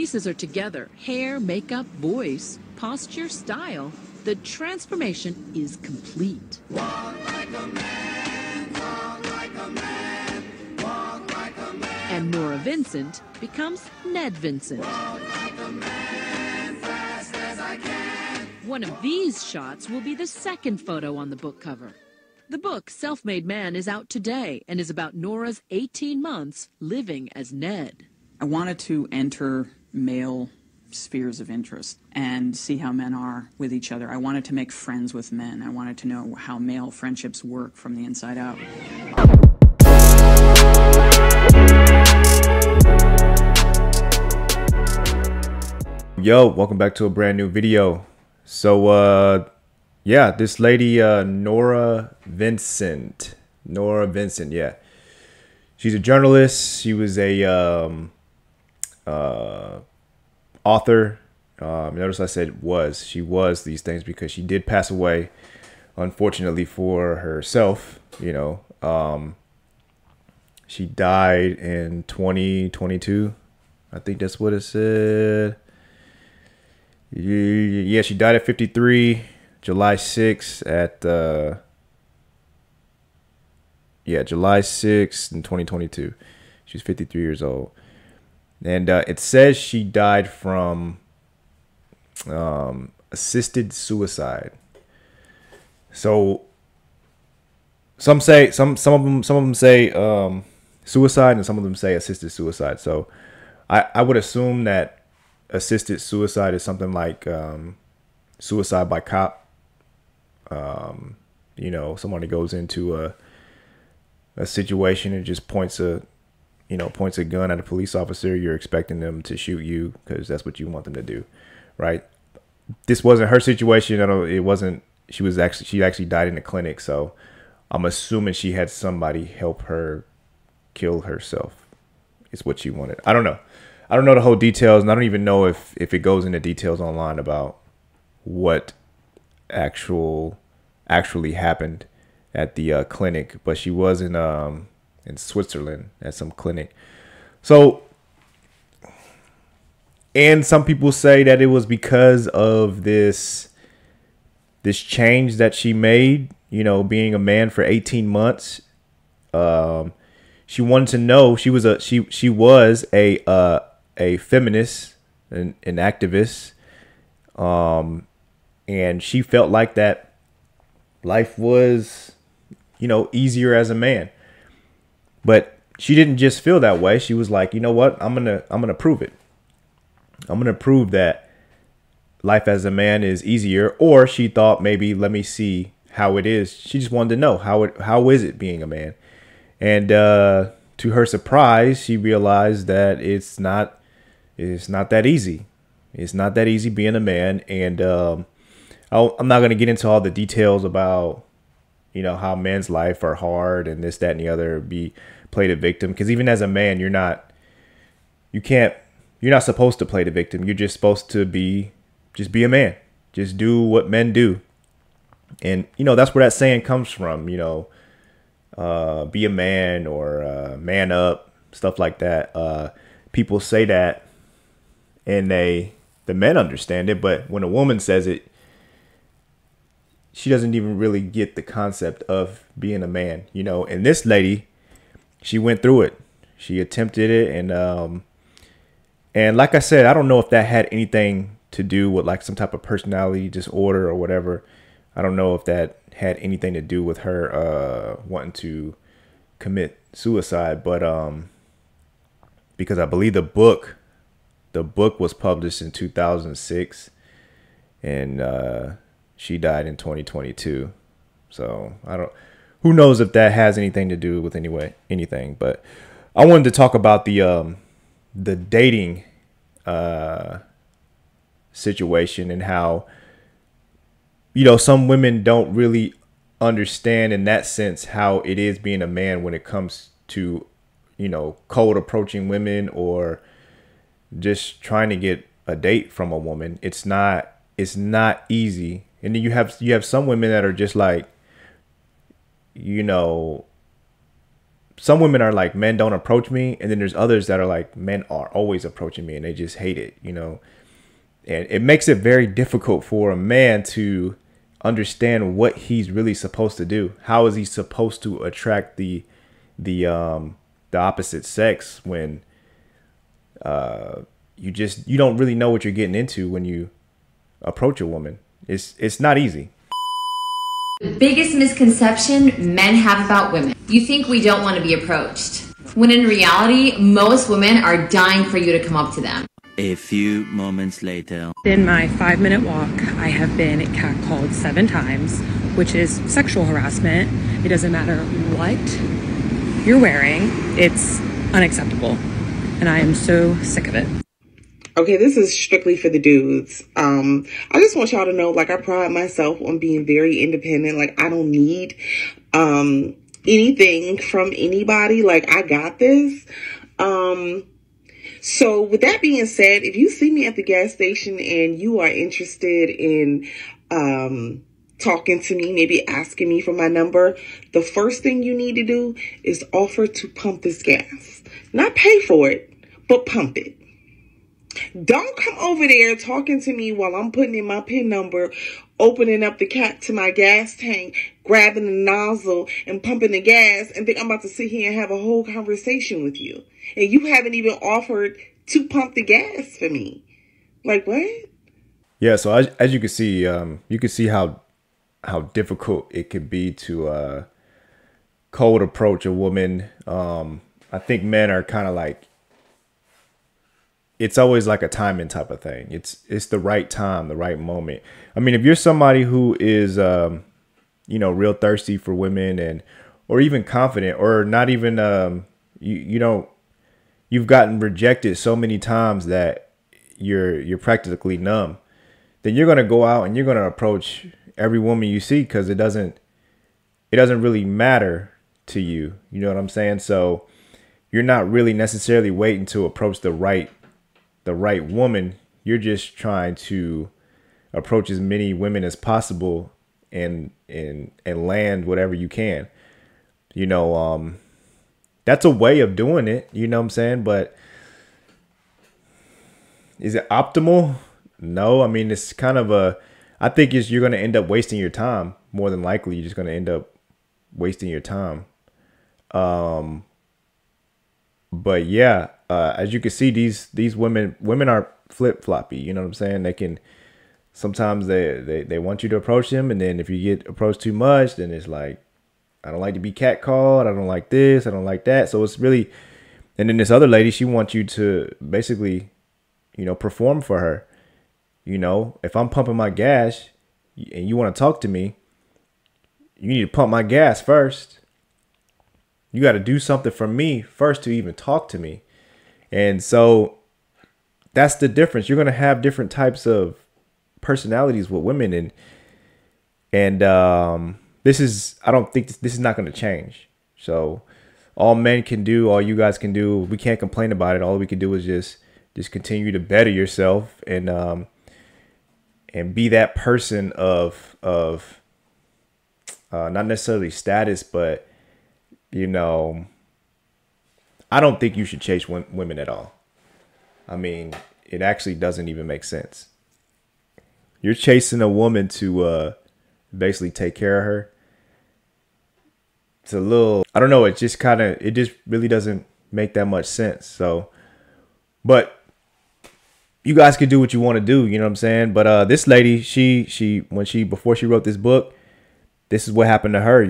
pieces are together, hair, makeup, voice, posture, style, the transformation is complete. Walk like a man, talk like a man, walk like a man. And Nora Vincent becomes Ned Vincent. Walk like a man, fast as I can. One of these shots will be the second photo on the book cover. The book, Self-Made Man, is out today and is about Nora's 18 months living as Ned. I wanted to enter male spheres of interest and see how men are with each other. I wanted to make friends with men. I wanted to know how male friendships work from the inside out. Yo, welcome back to a brand new video. So yeah, this lady Nora Vincent, yeah, she's a journalist. She was a author. Notice I said was. She was these things because she did pass away, unfortunately for herself. You know, she died in 2022. I think that's what it said. Yeah, she died at 53, July 6th at July 6th in 2022. She's 53 years old. And it says she died from assisted suicide. So some of them say suicide, and some of them say assisted suicide. So I would assume that assisted suicide is something like suicide by cop. You know, somebody goes into a situation and just points a gun at a police officer. You're expecting them to shoot you because that's what you want them to do, right? This wasn't her situation. It wasn't. She actually died in the clinic. So I'm assuming she had somebody help her kill herself. Is what she wanted. I don't know. I don't know the whole details, and I don't even know if it goes into details online about what actually happened at the clinic. But she was in Switzerland at some clinic. So, and some people say that it was because of this change that she made. You know, being a man for 18 months. She wanted to know. She was a feminist, an activist, and she felt like that life was, you know, easier as a man. But she didn't just feel that way. She was like, you know what? I'm gonna prove it. I'm gonna prove that life as a man is easier. Or she thought maybe let me see how it is. She just wanted to know how is it being a man. And to her surprise, she realized that it's not that easy. It's not that easy being a man. And I'm not going to get into all the details about, you know, how men's life are hard and this, that, and the other, play the victim. Because even as a man, you're not supposed to play the victim. You're just supposed to be a man. Just do what men do. And, you know, that's where that saying comes from, you know, be a man or man up, stuff like that. People say that and the men understand it. But when a woman says it, she doesn't even really get the concept of being a man, you know. And this lady, she went through it. She attempted it. And like I said, I don't know if that had anything to do with like some type of personality disorder or whatever. I don't know if that had anything to do with her wanting to commit suicide, but because I believe the book was published in 2006, and she died in 2022. So who knows if that has anything to do with anything. But I wanted to talk about the dating situation and how, you know, some women don't really understand in that sense how it is being a man when it comes to, you know, cold approaching women or just trying to get a date from a woman. It's not easy. And then you have some women that are just like, you know, some women are like, men don't approach me, and then there's others that are like, men are always approaching me and they just hate it, you know. And it makes it very difficult for a man to understand what he's really supposed to do. How is he supposed to attract the opposite sex when you don't really know what you're getting into when you approach a woman. It's not easy. The biggest misconception men have about women. You think we don't want to be approached, when in reality, most women are dying for you to come up to them. A few moments later. In my 5-minute walk, I have been catcalled 7 times, which is sexual harassment. It doesn't matter what you're wearing, it's unacceptable. And I am so sick of it. Okay, this is strictly for the dudes. I just want y'all to know, like, I pride myself on being very independent. Like, I don't need anything from anybody. Like, I got this. So with that being said, if you see me at the gas station and you are interested in talking to me, maybe asking me for my number, the first thing you need to do is offer to pump this gas. Not pay for it, but pump it. Don't come over there talking to me while I'm putting in my PIN number, opening up the cap to my gas tank, grabbing the nozzle and pumping the gas, and think I'm about to sit here and have a whole conversation with you. And you haven't even offered to pump the gas for me. Like, what? Yeah, so as you can see how difficult it could be to cold approach a woman. I think men are kind of like, it's always like a timing type of thing. It's the right time, the right moment. I mean, if you're somebody who is, real thirsty for women or even confident, or not even, you've gotten rejected so many times that you're practically numb, then you're going to go out and you're going to approach every woman you see, because it doesn't really matter to you. You know what I'm saying? So you're not really necessarily waiting to approach the right woman. You're just trying to approach as many women as possible and land whatever you can. That's a way of doing it, you know what I'm saying? But is it optimal? No. I mean, it's kind of I think you're going to end up wasting your time. More than likely, you're just going to end up wasting your time. But yeah, as you can see, these women are flip-floppy, you know what I'm saying? They can, sometimes they want you to approach them, and then if you get approached too much, then it's like, I don't like to be catcalled, I don't like this, I don't like that. So it's really, and then this other lady, she wants you to basically, perform for her. If I'm pumping my gas and you want to talk to me, you need to pump my gas first. You got to do something for me first to even talk to me. And so that's the difference. You're going to have different types of personalities with women. And I don't think this is not going to change. So all men can do, all you guys can do, we can't complain about it. All we can do is just continue to better yourself and be that person of not necessarily status, but I don't think you should chase women at all. I mean, it actually doesn't even make sense. You're chasing a woman to basically take care of her. It's a little, I don't know, it just really doesn't make that much sense. So, but you guys can do what you want to do, you know what I'm saying? But this lady, before she wrote this book, this is what happened to her,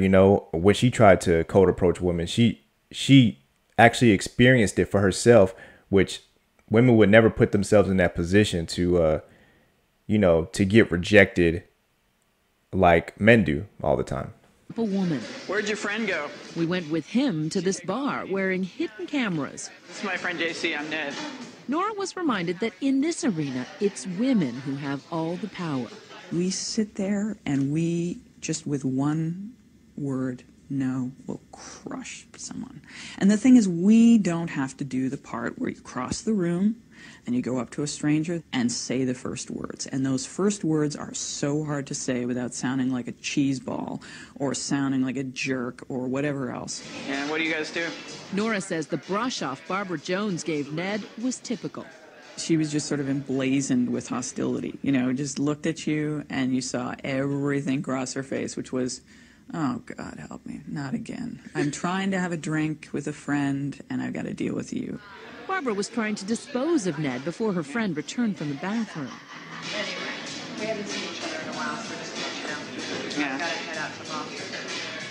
when she tried to cold approach women. She actually experienced it for herself, which women would never put themselves in that position to get rejected like men do all the time. A woman. Where'd your friend go? We went with him to this bar wearing hidden cameras. This is my friend JC, I'm Ned. Nora was reminded that in this arena, it's women who have all the power. We sit there and we just with one word, no, will crush someone. And the thing is, we don't have to do the part where you cross the room, and you go up to a stranger and say the first words. And those first words are so hard to say without sounding like a cheese ball or sounding like a jerk or whatever else. And what do you guys do? Nora says the brush-off Barbara Jones gave Ned was typical. She was just sort of emblazoned with hostility, you know, just looked at you and you saw everything cross her face, which was, oh, God help me, not again. I'm trying to have a drink with a friend and I've got to deal with you. Barbara was trying to dispose of Ned before her friend returned from the bathroom. Anyway, we haven't seen each other in a while, so just to let you know. Yeah. Gotta head out to mom.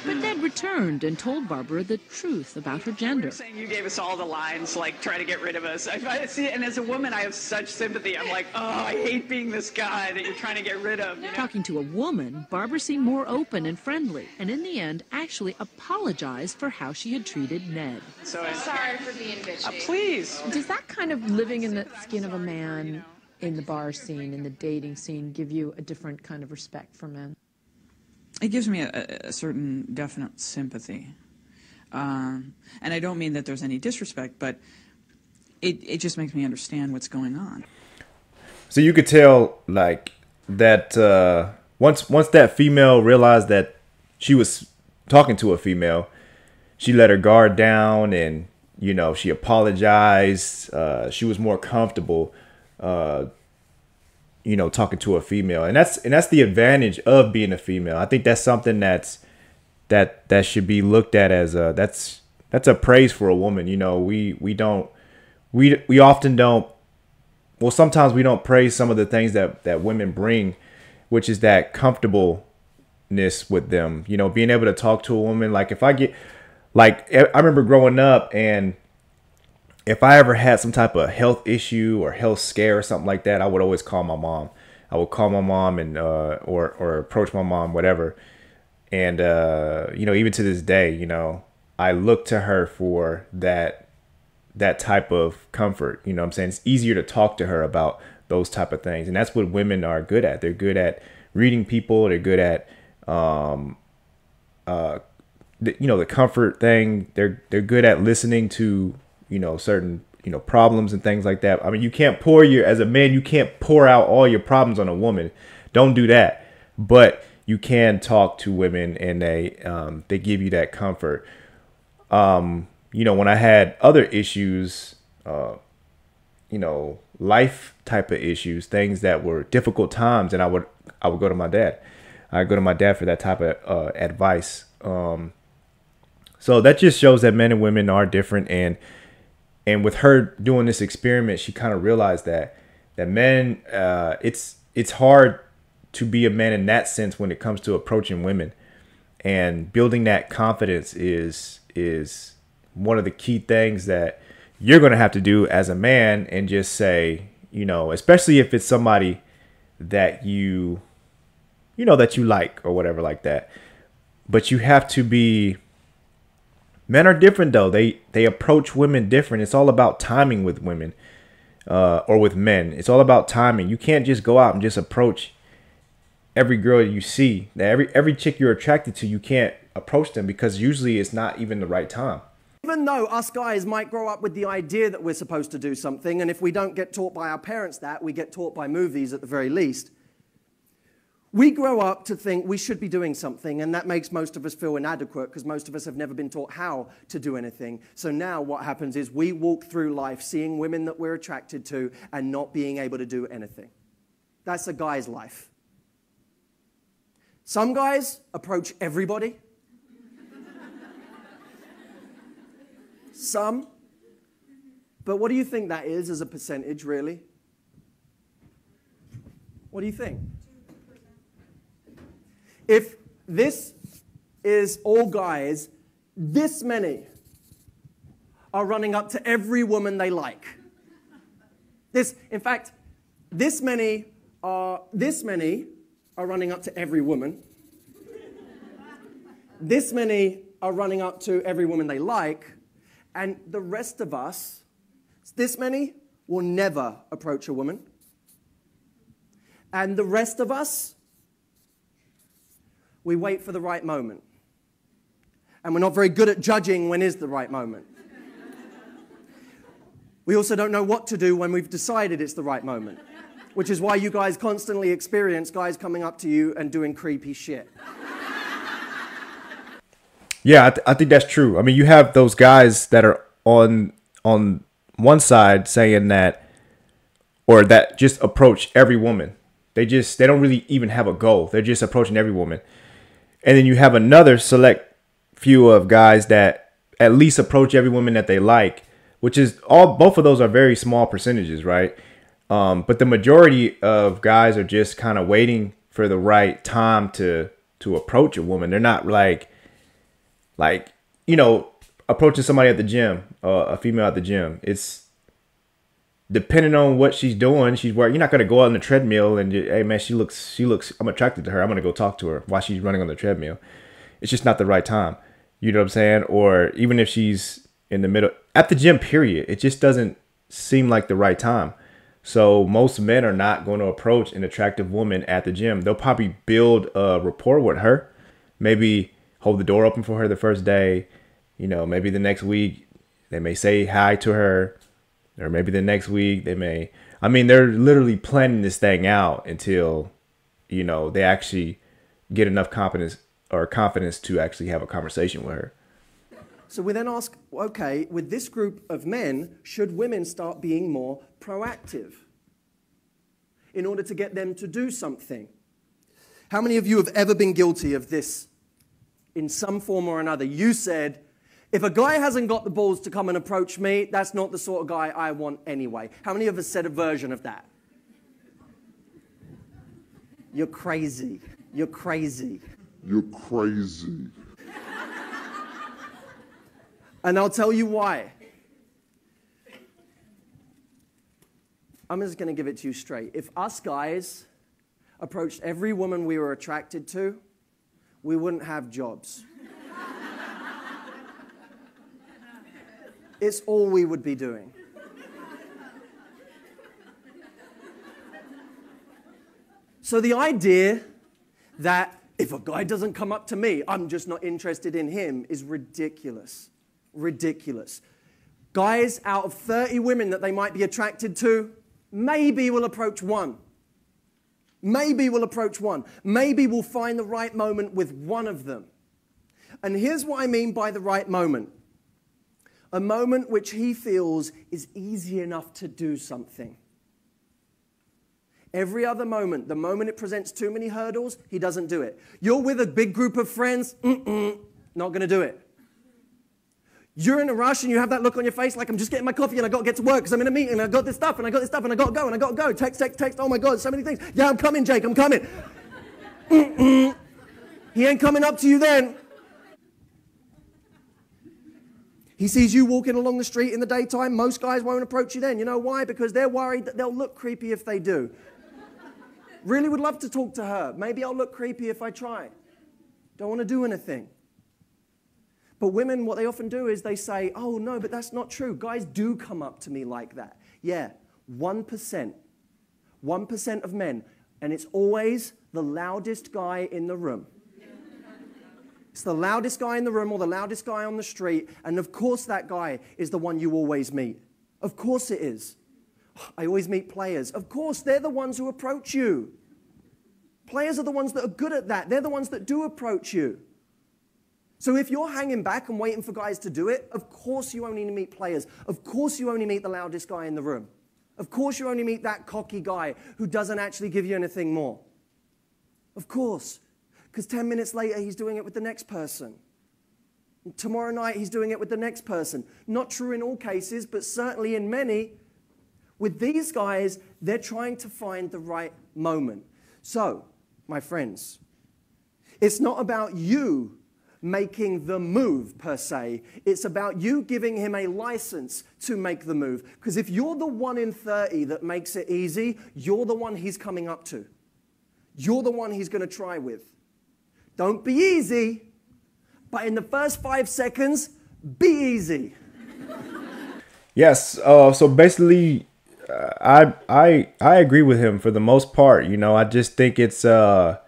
But Ned returned and told Barbara the truth about her gender. You're saying you gave us all the lines, like, try to get rid of us. I see, and as a woman, I have such sympathy. I'm like, oh, I hate being this guy that you're trying to get rid of. You know? Talking to a woman, Barbara seemed more open and friendly, and in the end actually apologized for how she had treated Ned. So Sorry for being bitchy. please. Does that kind of living in the skin of a man in the bar scene, in the dating scene, give you a different kind of respect for men? It gives me a certain definite sympathy. And I don't mean that there's any disrespect, but it just makes me understand what's going on. So you could tell, like, that once that female realized that she was talking to a female, she let her guard down and, you know, she apologized. She was more comfortable, you know, talking to a female. And that's the advantage of being a female. I think that's something that should be looked at as that's a praise for a woman. You know, we often don't, well, sometimes we don't praise some of the things that women bring, which is that comfortableness with them, you know, being able to talk to a woman. Like if I remember growing up, and if I ever had some type of health issue or health scare or something like that, I would always call my mom. I would call my mom and or approach my mom, whatever. And you know, even to this day, you know, I look to her for that type of comfort. You know what I'm saying? It's easier to talk to her about those type of things. And that's what women are good at. They're good at reading people. They're good at the comfort thing. They're good at listening to, you know, certain, you know, problems and things like that. I mean, as a man, you can't pour out all your problems on a woman. Don't do that. But you can talk to women, and they give you that comfort. You know, when I had other issues, you know, life type of issues, things that were difficult times, and I would go to my dad. I'd go to my dad for that type of advice. So that just shows that men and women are different. And with her doing this experiment, she kind of realized that men, it's hard to be a man in that sense when it comes to approaching women, and building that confidence is one of the key things that you're going to have to do as a man, and just say, you know, especially if it's somebody that you like or whatever like that. But you have to be, men are different though. They approach women different. It's all about timing with women, or with men. It's all about timing. You can't just go out and just approach every girl you see. Every chick you're attracted to, you can't approach them, because usually it's not even the right time. Even though us guys might grow up with the idea that we're supposed to do something, and if we don't get taught by our parents that, we get taught by movies at the very least, we grow up to think we should be doing something, and that makes most of us feel inadequate, because most of us have never been taught how to do anything. So now what happens is we walk through life seeing women that we're attracted to and not being able to do anything. That's a guy's life. Some guys approach everybody. Some. But what do you think that is as a percentage, really? What do you think? If this is all guys, this many are running up to every woman they like. In fact, this many are running up to every woman. This many are running up to every woman they like. And the rest of us, this many, will never approach a woman. And the rest of us, we wait for the right moment. And we're not very good at judging when is the right moment. We also don't know what to do when we've decided it's the right moment, which is why you guys constantly experience guys coming up to you and doing creepy shit. Yeah, I think that's true. I mean, you have those guys that are on one side saying that, or that just approach every woman. They don't really even have a goal. They're just approaching every woman. And then you have another select few of guys that at least approach every woman that they like, which is both of those are very small percentages, right? But the majority of guys are just kind of waiting for the right time to approach a woman. They're not like, approaching somebody at the gym, a female at the gym. It's depending on what she's doing. You're not going to go out on the treadmill and, hey man, she looks, I'm attracted to her. I'm going to go talk to her while she's running on the treadmill. It's just not the right time. You know what I'm saying? Or even if she's in the middle at the gym, period, it just doesn't seem like the right time. So most men are not going to approach an attractive woman at the gym. They'll probably build a rapport with her, maybe hold the door open for her the first day. Maybe the next week they may say hi to her, or maybe the next week they're literally planning this thing out until, they actually get enough confidence to actually have a conversation with her. So we then ask, okay, with this group of men, should women start being more proactive in order to get them to do something? How many of you have ever been guilty of this in some form or another? You said, if a guy hasn't got the balls to come and approach me, that's not the sort of guy I want anyway. How many of us said a version of that? You're crazy. You're crazy. You're crazy. And I'll tell you why. I'm just going to give it to you straight. If us guys approached every woman we were attracted to, we wouldn't have jobs. It's all we would be doing. So the idea that if a guy doesn't come up to me, I'm just not interested in him is ridiculous. Ridiculous. Guys, out of 30 women that they might be attracted to, maybe will approach one. Maybe we'll approach one. Maybe we'll find the right moment with one of them. And here's what I mean by the right moment. A moment which he feels is easy enough to do something. Every other moment, the moment it presents too many hurdles, he doesn't do it. You're with a big group of friends, not going to do it. You're in a rush and you have that look on your face like, I'm just getting my coffee and I got to get to work because I'm in a meeting and I got this stuff and I got this stuff and I got to go and I got to go. Text, oh my God, so many things. Yeah, I'm coming, Jake, I'm coming. He ain't coming up to you then. He sees you walking along the street in the daytime. Most guys won't approach you then. You know why? Because they're worried that they'll look creepy if they do. Really would love to talk to her. Maybe I'll look creepy if I try. Don't want to do anything. But women, what they often do is they say, oh, no, but that's not true. Guys do come up to me like that. Yeah, 1%. 1% of men. And it's always the loudest guy in the room. It's the loudest guy in the room or the loudest guy on the street. And of course that guy is the one you always meet. Of course it is. I always meet players. Of course, they're the ones who approach you. Players are the ones that are good at that. They're the ones that do approach you. So if you're hanging back and waiting for guys to do it, of course you only meet players. Of course you only meet the loudest guy in the room. Of course you only meet that cocky guy who doesn't actually give you anything more. Of course. Because 10 minutes later, he's doing it with the next person. And tomorrow night, he's doing it with the next person. Not true in all cases, but certainly in many. With these guys, they're trying to find the right moment. So, my friends, it's not about you making the move, per se. It's about you giving him a license to make the move. Because if you're the 1 in 30 that makes it easy, you're the one he's coming up to. You're the one he's going to try with. Don't be easy, but in the first 5 seconds, be easy. Yes. So basically, I agree with him for the most part. I just think it's what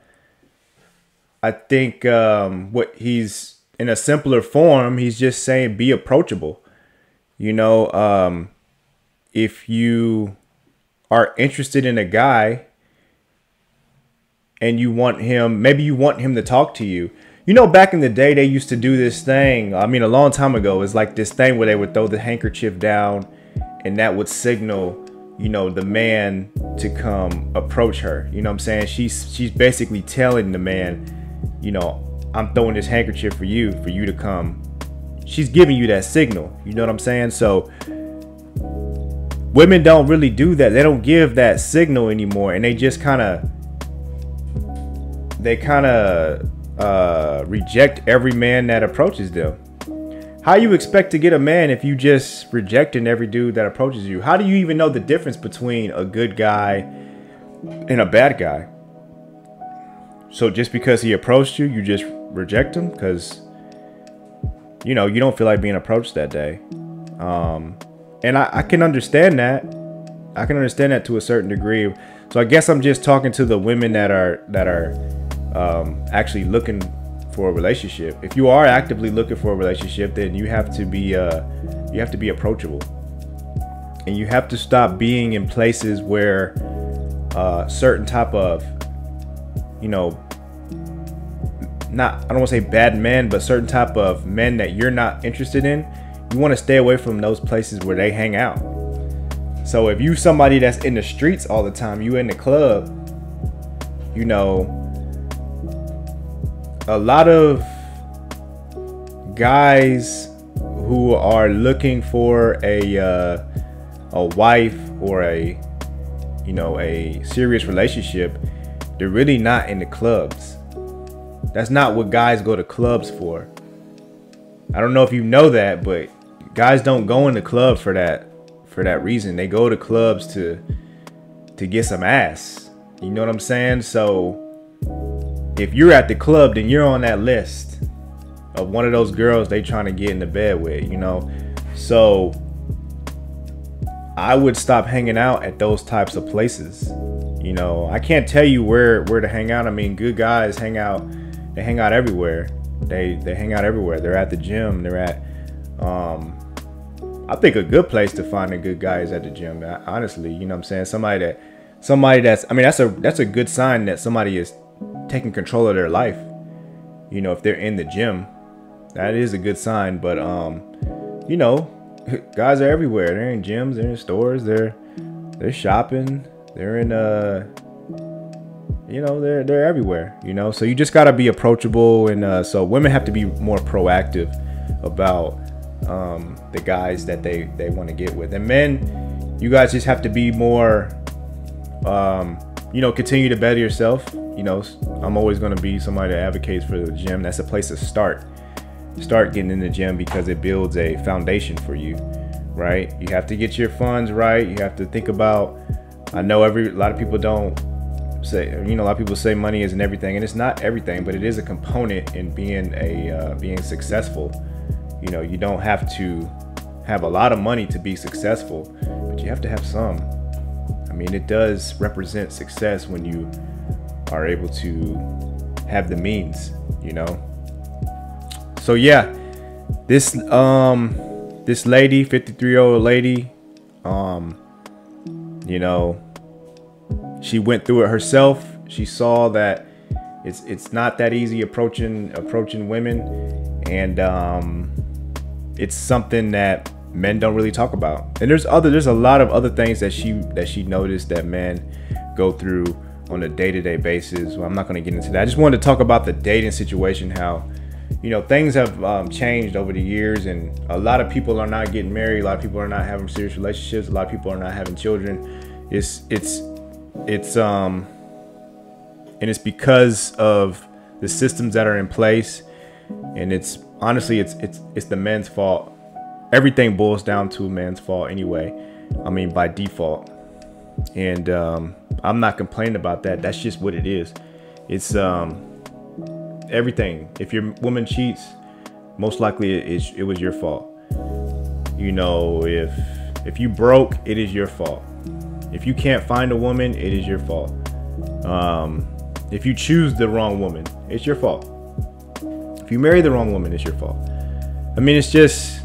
he's in a simpler form. He's just saying be approachable. if you are interested in a guy and you want him, maybe you want him to talk to you. You know, back in the day, they used to do this thing. I mean, a long time ago, it's like this thing where they would throw the handkerchief down and that would signal, you know, the man to come approach her. You know what I'm saying? She's basically telling the man, you know, I'm throwing this handkerchief for you to come. She's giving you that signal. You know what I'm saying? So women don't really do that. They don't give that signal anymore. And they just kind of reject every man that approaches them. How you expect to get a man if you just rejecting every dude that approaches you? How do you even know the difference between a good guy and a bad guy? So just because he approached you, you just reject him because, you know, you don't feel like being approached that day. And I can understand that. I can understand that to a certain degree. So I guess I'm just talking to the women that are actually looking for a relationship. If you are actively looking for a relationship, then you have to be approachable, and you have to stop being in places where certain type of, you know, I don't want to say bad men, but certain type of men that you're not interested in. You want to stay away from those places where they hang out. So if you somebody that's in the streets all the time, you in the club, you know, a lot of guys who are looking for a wife or a serious relationship, they're really not in the clubs. That's not what guys go to clubs for. I don't know if you know that, but guys don't go in the club for that reason. They go to clubs to get some ass. You know what I'm saying? So if you're at the club, then you're on that list of one of those girls they trying to get into bed with, you know? So I would stop hanging out at those types of places. You know, I can't tell you where to hang out. I mean, good guys hang out. They hang out everywhere. They hang out everywhere. They're at the gym. They're at, I think a good place to find a good guy is at the gym. Honestly, you know what I'm saying? Somebody that's, I mean, that's a good sign that somebody is taking control of their life. You know, if they're in the gym, that is a good sign. But you know, guys are everywhere. They're in gyms, they're in stores, they're shopping, they're in you know, they're everywhere, you know. So you just got to be approachable. And so women have to be more proactive about the guys that they want to get with. And men, you guys just have to be more you know, continue to better yourself. You know, I'm always going to be somebody that advocates for the gym. That's a place to start getting in the gym, because it builds a foundation for you, right? You have to get your funds right. You have to think about, I know a lot of people don't say, you know, a lot of people say money isn't everything, and it's not everything, but it is a component in being successful. You know, you don't have to have a lot of money to be successful, but you have to have some. I mean, it does represent success when you are able to have the means, you know. So yeah, this lady, 53-year-old lady, you know, she went through it herself. She saw that it's not that easy approaching women, and it's something that men don't really talk about. And there's a lot of other things that she noticed that men go through on a day-to-day basis. Well, I'm not going to get into that. I just wanted to talk about the dating situation, how, you know, things have changed over the years, and a lot of people are not getting married. A lot of people are not having serious relationships. A lot of people are not having children. It's because of the systems that are in place, and it's honestly it's the men's fault. Everything boils down to a man's fault anyway. I mean, by default. And I'm not complaining about that. That's just what it is. It's everything. If your woman cheats, most likely it was your fault. You know, if you broke, it is your fault. If you can't find a woman, it is your fault. If you choose the wrong woman, it's your fault. If you marry the wrong woman, it's your fault. I mean, it's just,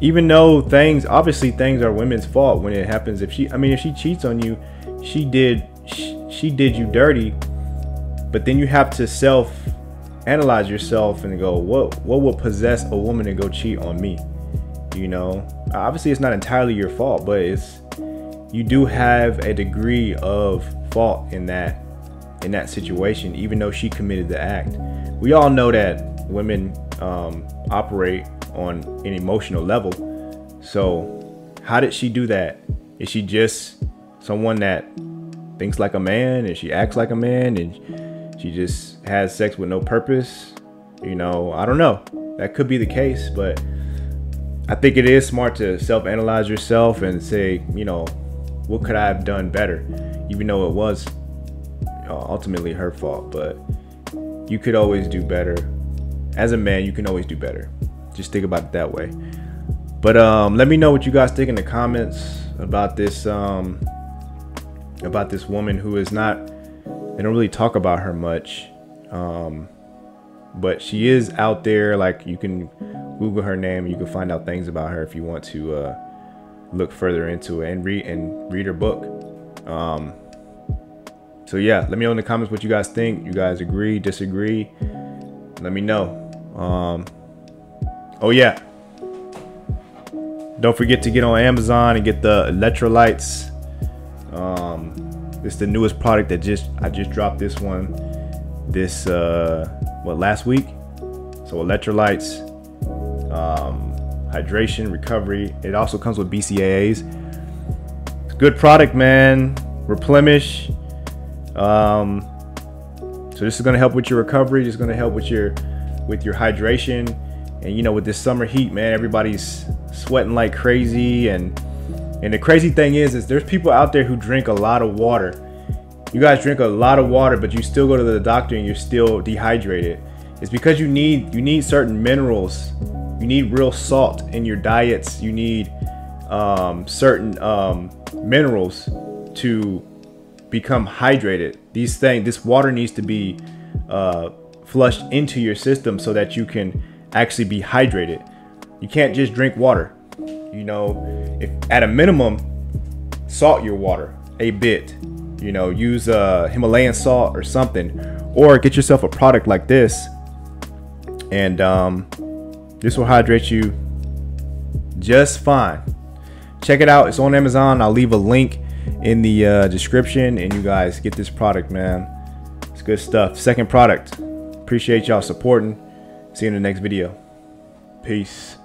even though obviously things are women's fault when it happens. If she cheats on you, she did you dirty. But then you have to self-analyze yourself and go, what would possess a woman to go cheat on me? You know, obviously it's not entirely your fault, but you do have a degree of fault in that situation, even though she committed the act. We all know that women operate on an emotional level. So how did she do that? Is she just someone that thinks like a man and she acts like a man and she just has sex with no purpose? You know, I don't know. That could be the case, but I think it is smart to self-analyze yourself and say, you know, what could I have done better? Even though it was ultimately her fault, but you could always do better. As a man, you can always do better. Just think about it that way. But let me know what you guys think in the comments about this woman who is not, they don't really talk about her much, but she is out there. Like, you can Google her name, you can find out things about her if you want to look further into it and read her book. So yeah, let me know in the comments what you guys think. You guys agree, disagree? Let me know. Oh yeah, don't forget to get on Amazon and get the Electrolytes. It's the newest product that I just dropped this one last week. So Electrolytes, hydration, recovery. It also comes with BCAAs. It's a good product, man. Replenish. So this is going to help with your recovery. It's going to help with your hydration. And you know, with this summer heat, man, everybody's sweating like crazy. And the crazy thing is there's people out there who drink a lot of water. You guys drink a lot of water, but you still go to the doctor and you're still dehydrated. It's because you need certain minerals. You need real salt in your diets. You need certain minerals to become hydrated. This water needs to be flushed into your system so that you can actually be hydrated. You can't just drink water. You know, if at a minimum, salt your water a bit. You know, use Himalayan salt or something, or get yourself a product like this, and this will hydrate you just fine. Check it out. It's on Amazon. I'll leave a link in the description, and you guys get this product, man. It's good stuff. Second product. Appreciate y'all supporting. See you in the next video. Peace.